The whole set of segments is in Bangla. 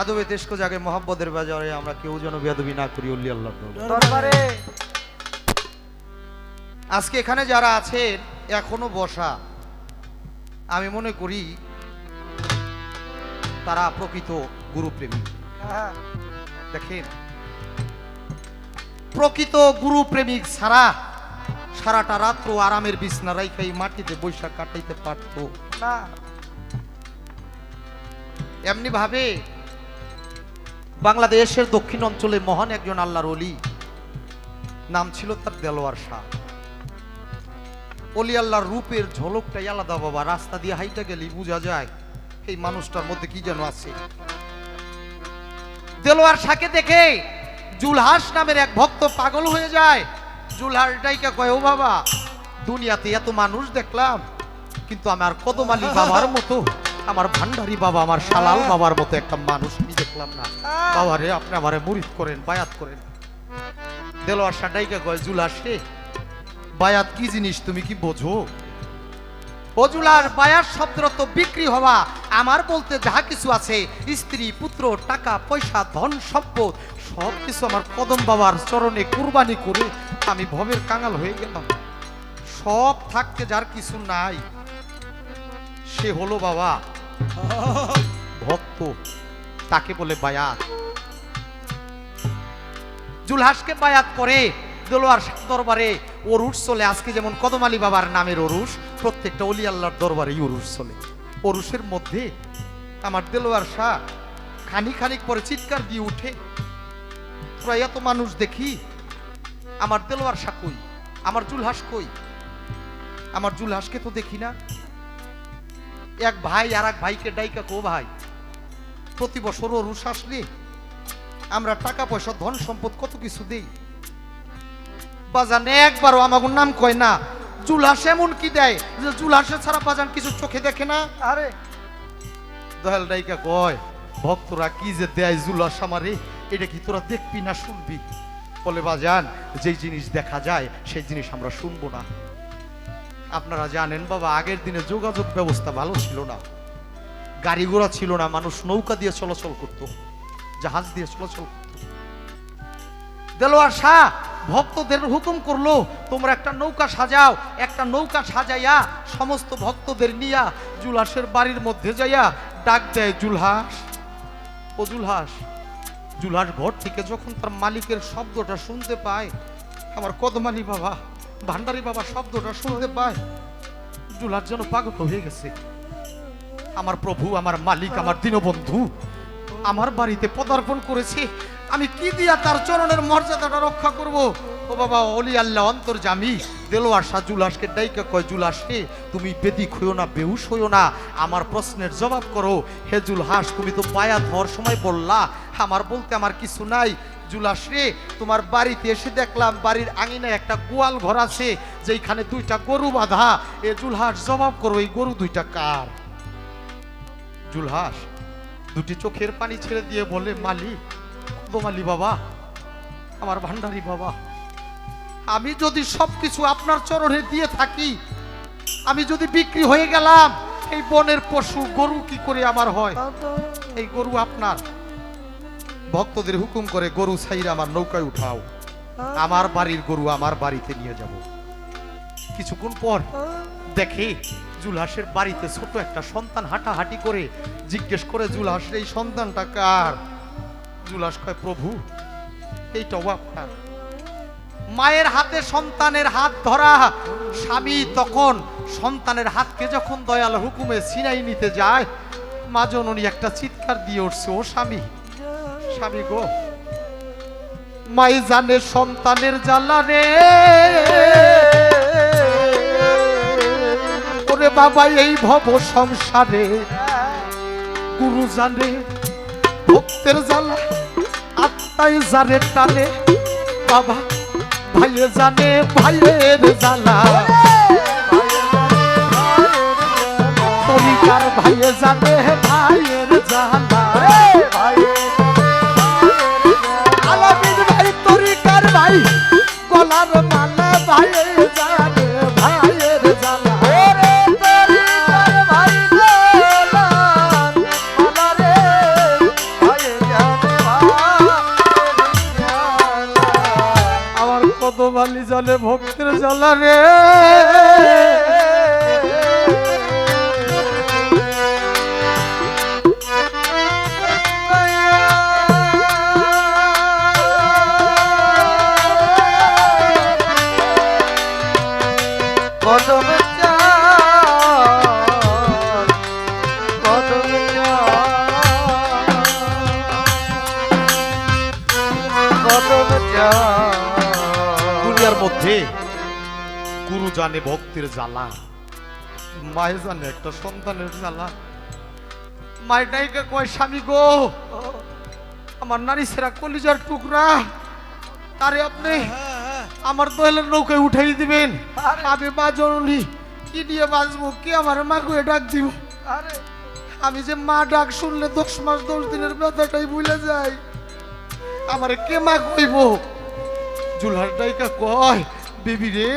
আদবে দেশকো জাগে মোহাম্মদের বাজারে আমরা কেউ যেন বেয়াদবি না করি অলি আল্লাহর দরবারে। আজকে এখানে যারা আছেন এখনো বসা, আমি মনে করি তারা প্রকৃত গুরুপ্রেমী। হ্যাঁ, দেখেন, প্রকৃত গুরু প্রেমিক ছাড়া সারাটা রাত্র আরামের বিছনা রাইখাই মাটিতে বৈশাখ কাটাইতে পারতো না। এমনি ভাবে বাংলাদেশের দক্ষিণ অঞ্চলে মহান একজন আল্লাহর ওলি, নাম ছিল তার দেলোয়ার শাহ। ওলি আল্লাহর রূপের ঝলকটাই আলাদা বাবা, রাস্তা দিয়ে হাইটা গেলেই বোঝা যায় এই মানুষটার মধ্যে কি যেন আছে। দেলোয়ার শাহকে দেখে জুলহাস নামের এক ভক্ত পাগল হয়ে যায়। জুলহাস ডাইকা কয়, ও বাবা, দুনিয়াতে এত মানুষ দেখলাম, কিন্তু আমার কদম আলী বাবার মতো, আমার ভান্ডারী বাবা, আমার শালাল বাবার মতো একটা মানুষ আমি দেখলাম না। বাবা রে, আপনি আমারে মুরিদ করেন, বায়াত করেন। দেলোয়ার শাহ ডাইকা কয়, জুলহাস রে, বায়াত কি জিনিস তুমি কি বোঝো? ও জুলহাস, বায়াত শব্দের তো বিক্রি হওয়া। আমার বলতে যাহা কিছু আছে, স্ত্রী, পুত্র, টাকা পয়সা, ধন সম্পদ, সব কিছু আমার কদম বাবার চরণে কুরবানি করে আমি ভবের কাঙাল হয়ে গেলাম। সব থাকতে যার কিছু নাই, সে হলো বাবা ভক্ত, তাকে বলে বায়াত। জুলহাসকে বায়াত করে দেলোয়ার শাহ দরবারে ওরুস চলে। আজকে যেমন কদম আলী বাবার নামের ওরুস, প্রত্যেকটা অলি আল্লাহর দরবারে ওরুস চলে। ওরুসের মধ্যে আমার দেলোয়ার শাহ খানিক পরে চিৎকার দিয়ে উঠে, তোরা এত মানুষ দেখি, আমার দেলোয়ার শাহ কই, আমার জুলহাস কই? আমার জুলহাসকে তো দেখি না। এক ভাই আর এক ভাইকে ডাইকা, কো ভাই, প্রতি বছর ওরুস আসলে আমরা টাকা পয়সা ধন সম্পদ কত কিছু দেই, বাজান একবারও আমাকে নাম কয় না। জুলহাস এমন কি দেয় যে জুলহাসে ছাড়া বাজান কিছু চোখে দেখে না? আরে দয়াল ডাইকা কয়, ভক্তরা কি যে দেয় জুলহাস আমারে, এটা কি তোরা দেখবি না শুনবি? বলে, বাজান, যেই জিনিস দেখা যায় সেই জিনিস আমরা শুনবো না। আপনারা জানেন বাবা, আগের দিনে যোগাযোগ ব্যবস্থা ভালো ছিল না, গাড়ি ঘোড়া ছিল না, মানুষ নৌকা দিয়ে চলাচল করত, জাহাজ দিয়ে চলাচল করত। দেলোয়ার শাহ ভক্তদের হুকুম করলো, তোমরা একটা নৌকা সাজাও। একটা নৌকা সাজাইয়া সমস্ত ভক্তদের নিয়া জুলহাসের বাড়ির মধ্যে যাইয়া ডাক দেয়, জুলহাস, ও জুলহাস। জুলহাস ঘর থেকে যখন তার মালিকের শব্দটা শুনতে পায়, আমার কদম আলী বাবা, ভান্ডারী বাবা শব্দটা শুনতে পায়, জুলহাস যেন পাগল হয়ে গেছে। আমার প্রভু, আমার মালিক, আমার দীনবন্ধু আমার বাড়িতে পদার্পণ করেছে, আমি কি দিয়া তার চরণের মর্যাদাটা রক্ষা করব? ও বাবা, অলি আল্লাহ অন্তর্যামী দেলোয়ার শাহ জুলহাসকে ডাইকা কয়, জুলহাস রে, তুমি বেদিক হইও না, বেহুশ হইও না, আমার প্রশ্নের জবাব করো। হে জুলহাস, তুমি তো বায়াত হওয়ার সময় বললা আমার বলতে আমার কিছু নাই। জুলহাস রে, তোমার বাড়িতে এসে দেখলাম বাড়ির আঙিনায় একটা গোয়াল ঘর আছে, যেখানে দুইটা গরু বাঁধা। এ জুলহাস, জবাব করো, এই গরু দুইটা কার? জুলহাস দুটি চোখের পানি ছেড়ে দিয়ে বলে, মালিক, কদম আলী বাবা, আমার ভান্ডারী বাবা, আমি যদি সবকিছু আপনার চরণে দিয়ে থাকি, আমি যদি বিক্রি হয়ে গেলাম, এই বনের পশু গরু কি করে আমার হয়? এই গরু আপনার। ভক্তদের হুকুম করে, গরু ছাইরা আমার নৌকায় উঠাও, আমার বাড়ির গরু আমার বাড়িতে নিয়ে যাব। কিছুক্ষণ পর দেখে জুলহাসের বাড়িতে ছোট একটা সন্তান হাঁটাহাঁটি করে। জিজ্ঞেস করে, জুলহাস, এই সন্তানটা কার? জুলহাস কয়, প্রভু, এইটাও আপনার। মায়ের হাতে সন্তানের হাত ধরা। স্বামী তখন সন্তানের হাতকে যখন দয়াল হুকুমে ছিনাই নিতে যায়, মা জননী একটা চিৎকার দিয়ে উঠছে, ও স্বামী, স্বামী গো, মাই জানে সন্তানের জ্বালা রে, ওরে বাবা এই ভব সংসারে, গুরু জানে ভক্তের জ্বালা, আত্মায় জানে টানে, বাবা ভাইয়ে জানে ভাইয়ের জ্বালা, তরিকার ভাইয়ে জানে ভাইয়ের জ্বালা, আলামিন ভাই তরিকার ভাই, গলার মালা ভাইয়ে জানে ভাইয়ের জ্বালা, তরিকার ভাই গলার মালা রে, ভাইয়ে কদমালি জলে ভক্তের জ্বালা রে দুনিয়ার মধ্যে গুরু জানে ভক্তির জ্বালা, মায়ে জানে একটা সন্তানের জ্বালা। মায়ের নায়িকা কয়, স্বামী গো, আমার নারী সেরা কলিজার টুকরা, তারে আপনি আমার দোয়েলের নৌকায় উঠাই দিবেন। আমি মা জননী, কি দিয়ে বাঁচবো, কি আমার মা কয়ে ডাক দিব? আমি যে মা ডাক শুনলে 10 মাস 10 দিনের ব্যথাটাই ভুলে যাই। আমারে কে মা কইব? জুলহার নায়িকা কয়, বেবি রে,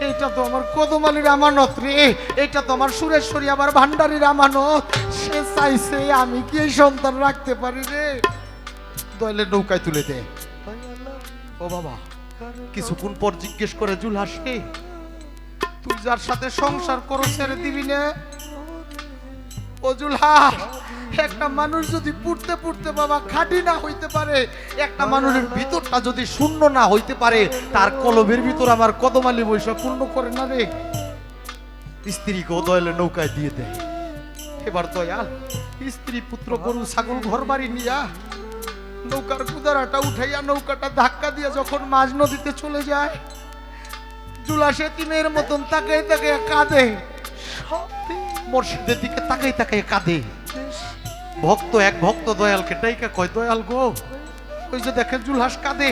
এইটা তো আমার কদমালির আমানত রে, এইটা তো আমার সুরেশ্বরী আবার ভান্ডারীর আমানত। সে চাইছে আমি কি এই সন্তান রাখতে পারি রে? দোয়েলের নৌকায় তুলে দে। ও বাবা, কিছুক্ষণ পর জিজ্ঞেস করে, জুলহাস রে, তুই যার সাথে সংসার করো ছেড়ে দিবি না? ও জুলহাস, একটা মানুষ যদি পুড়তে পুড়তে বাবা খাঁটি না হইতে পারে, একটা মানুষের ভিতরটা যদি শূন্য না হইতে পারে, তার কলবের ভিতর আমার কদমালি বৈশা পূর্ণ করে না রে। স্ত্রীকেও দয়ালের নৌকায় দিয়ে দেয়। এবার দয়াল স্ত্রী পুত্র গরু ছাগল ঘর বাড়ি নিয়া নৌকার কুদারাটা উঠাইয়া নৌকাটা ধাক্কা দিয়ে যখন মাঝ নদীতে চলে যায়, জুলাসে তিমের মতন তাকাই তাকাই কাঁদে, মুর্শিদের দিকে তাকাই তাকাই কাঁদে। ভক্ত এক ভক্ত দয়ালকে ডাইকা কয়, দয়াল গো, ওই যে দেখেন জুলহাস কাঁদে।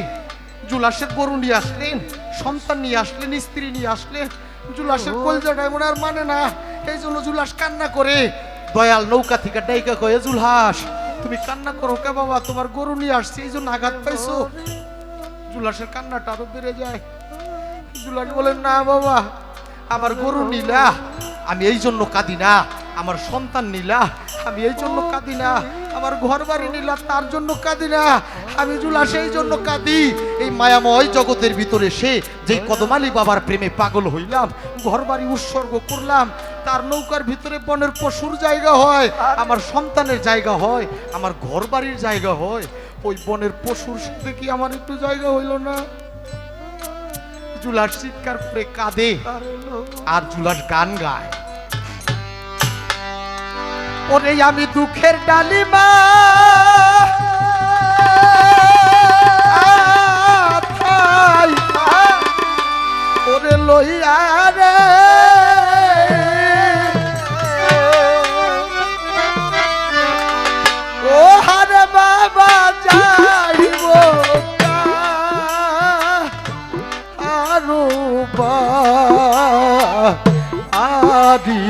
জুলাসের গরু নিয়ে আসলেন, সন্তান নিয়ে আসলেন, স্ত্রী নিয়ে আসলেন, জুলাসের কলজাটা এমন আর মানে না, এই জন্য জুলাস কান্না করে। দয়াল নৌকা থেকে ডাইকা কয়, জুলহাস তুমি কান্না করো কে বাবা, তোমার গরু নিয়ে আসছি এই জন্য আঘাত পাইছো। জুলাসের কান্নাটা আরো বেড়ে যায়। জুলাস বলেন, না বাবা, আমার গরু নিলা আমি এই জন্য কাঁদি না, আমার সন্তান নিলা আমি এই জন্য কাঁদি না, আমার ঘর বাড়ি নিলা তার জন্য কাঁদি না, আমি জুলাস এই জন্য কাঁদি, এই মায়াময় জগতের ভিতরে সে যেই কদমালি বাবার প্রেমে পাগল হইলাম, ঘর বাড়ি উৎসর্গ করলাম, তার নৌকার ভিতরে বনের পশুর জায়গা হয়, আমার সন্তানের জায়গা হয়, আমার ঘর বাড়ির জায়গা হয়, ওই বনের পশুর সাথে কি আমার একটু জায়গা হইল না? জুলাস চিৎকার করে কাঁদে আর জুলাস গান গায়, ওরে আমি দুঃখের ডালিমা ওরে লইয়া রে, ও হারে বাবা যাইব আরো আদি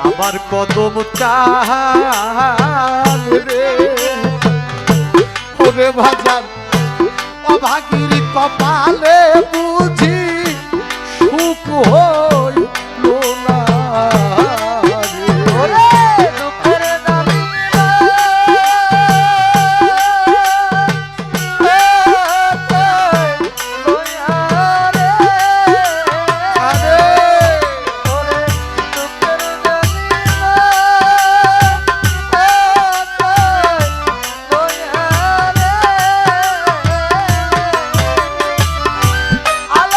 আমার কদম চাল রে, ওরে ভাজার অভাগীর কপালে বুঝি সুখ হইল না রে। আলা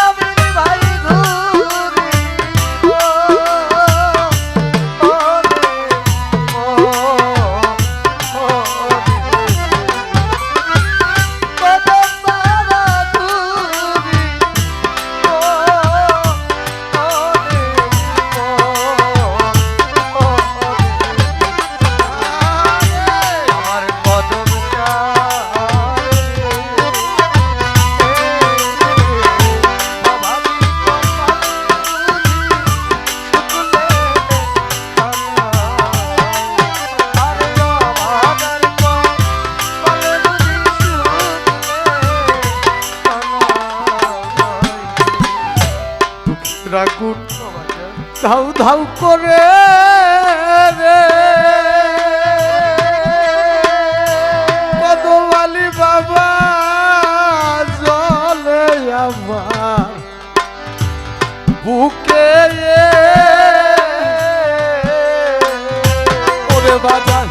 রাখুন ধাউ ধাউ করে রে কদমালি বাবা জলে আমার বুকে ওরে বাজার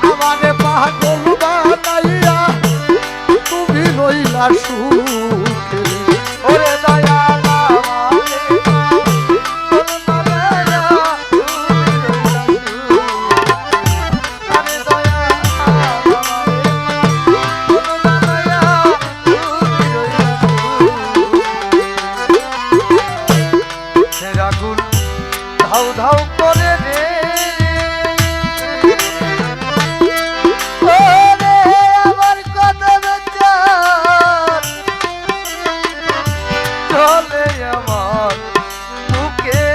আমারে পাগল বানাইয়া তুমি রইলা সুখে ওরে দয়া ধাউ ধাউ করে রে ওরে আমার কদম চাঁদ চলে আমার বুকে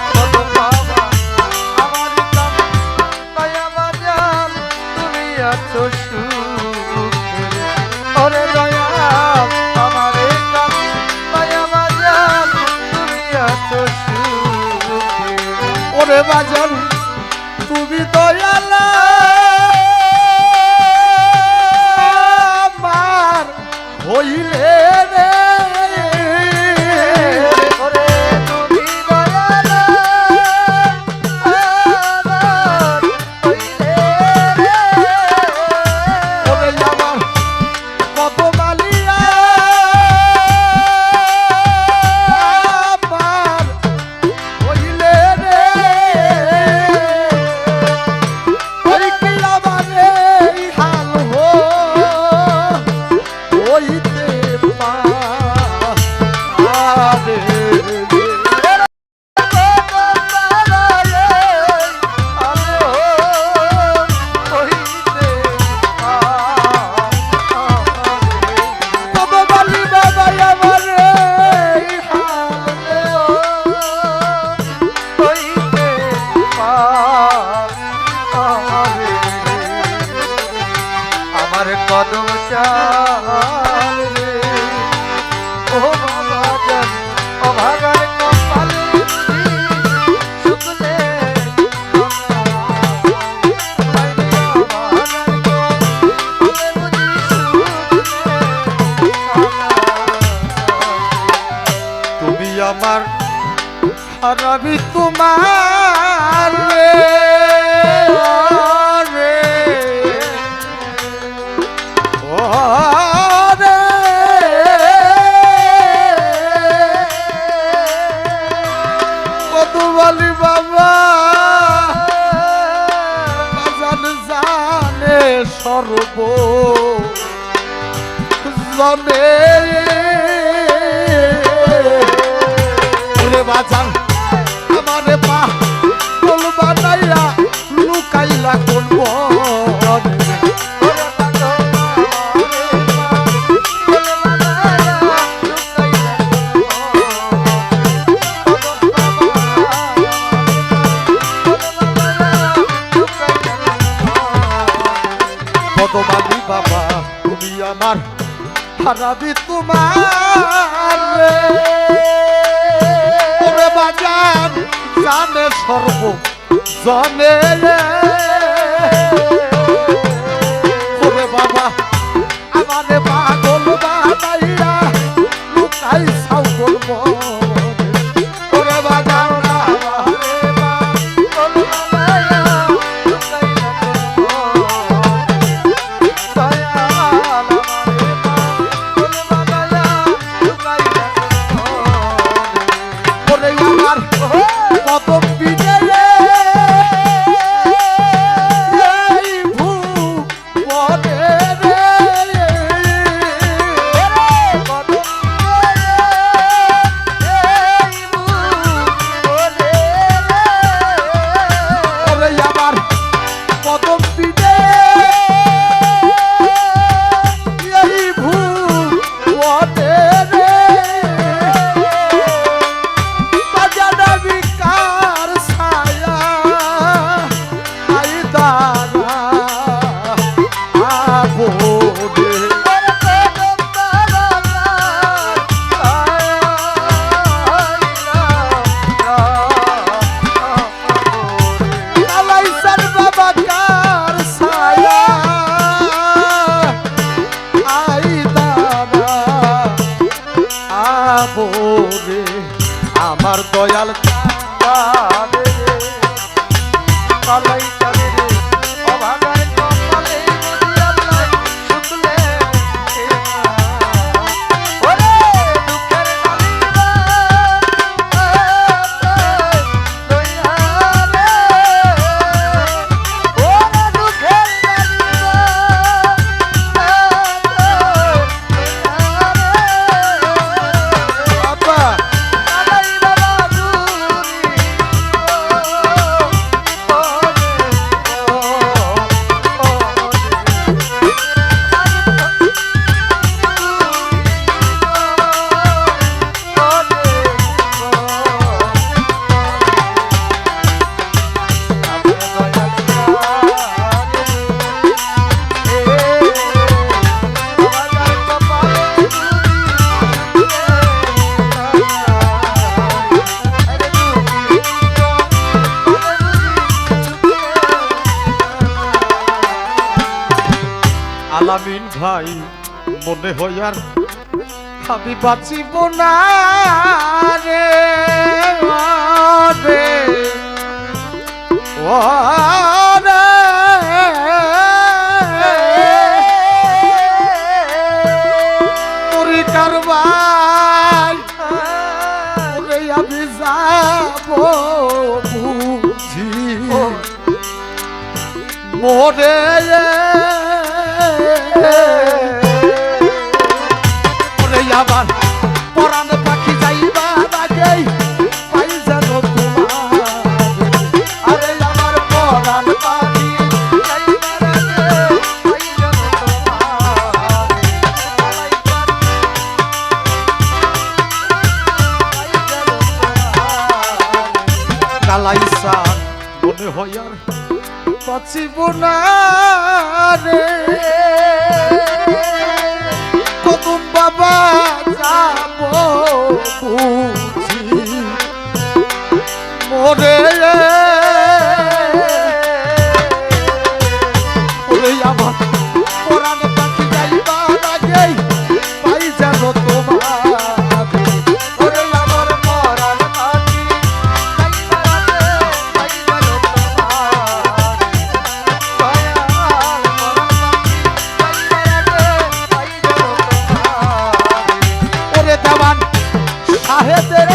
কদম বাবা আমার দয়া বাজান তুমি আছো সুখে ওরে দয়া আমারে ওরে বাজান তুমি দয়ালা আমার হইলে রে ওরে তুমি দয়ালা আমার হইলে রে ওরে আমার কত মালিয়া কদম চাল রে ও বাবা জান ও ভাগার কপালে শুকলে তুমি আমার হারাবি তোমার রে কদমালি বাবা জানে সর্ব জনে বাজান আমারে পা কোল বানাইয়া লুকাইলা কোন কদমালি বাবা তুমি আমার হারাবি তোমার ওরে বাজান জানে সর্ব জনে ওরে বাবা আমারে পাগল বানাইয়া লুকাই সাউ করব ওরে বাজান দয়াল চাঁদে রে, কালাই চাঁদে রে, অভাগার কপালে যদি আল্লাহ শুকলে ওরে দুঃখের কালিমা দয়া রে, ওরে দুঃখের কালিমা বাবা কালাই বাবা আলামিন ভাই মনে হয় আর আমি বাঁচিব না রে রে ও রে তোরি কারবাই ওরে আমি যাব বুঝি মোরে ওরে আবার পরাণ পাখি যাইবা লাগে পাই যেন তোমার আরে আমার পরাণ পাখি যাইবা লাগে পাই যেন তোমার কালাইসা মনে হয় আর বাঁচিব না রে কদম বাবা যাব বুঝি মোরে ওরে আমার পরাণ পাখি যাইবা লাগে পাই যেন তোমার ওরে আমার পরাণ পাখি যাইবা লাগে পাই যেন তোমার দেওয়ান সাহেবের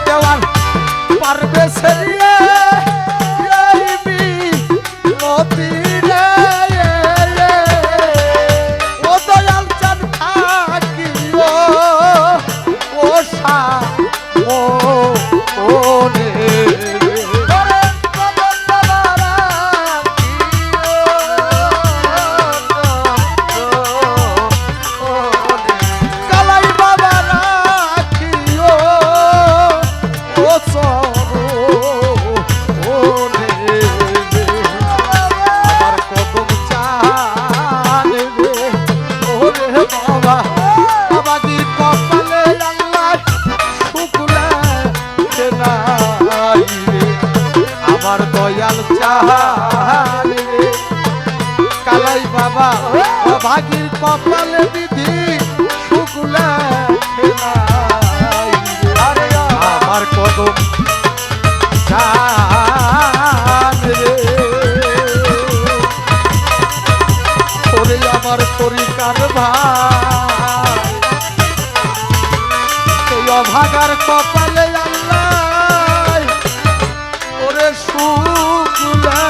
দেওয়ান পারবে সেরিয়ে ও দয়াল চাঁদ থাকিও ও সা ও রে কালাই বাবা রাখিও ও সরো ও রে আমার কদম চাঁদ রে ওরে বাবা বাবাজি কপালে আল্লাহ শুকলা নাই রে আমার দয়াল চাঁদ রে কালাই বাবা ভাগির কপালে দিদি শুকলা নাই রে আমার কদম চাঁদ রে ওরে আমার তরিকার ভাই এই অভাগার কপালে আল্লাহ ওরে শুকলা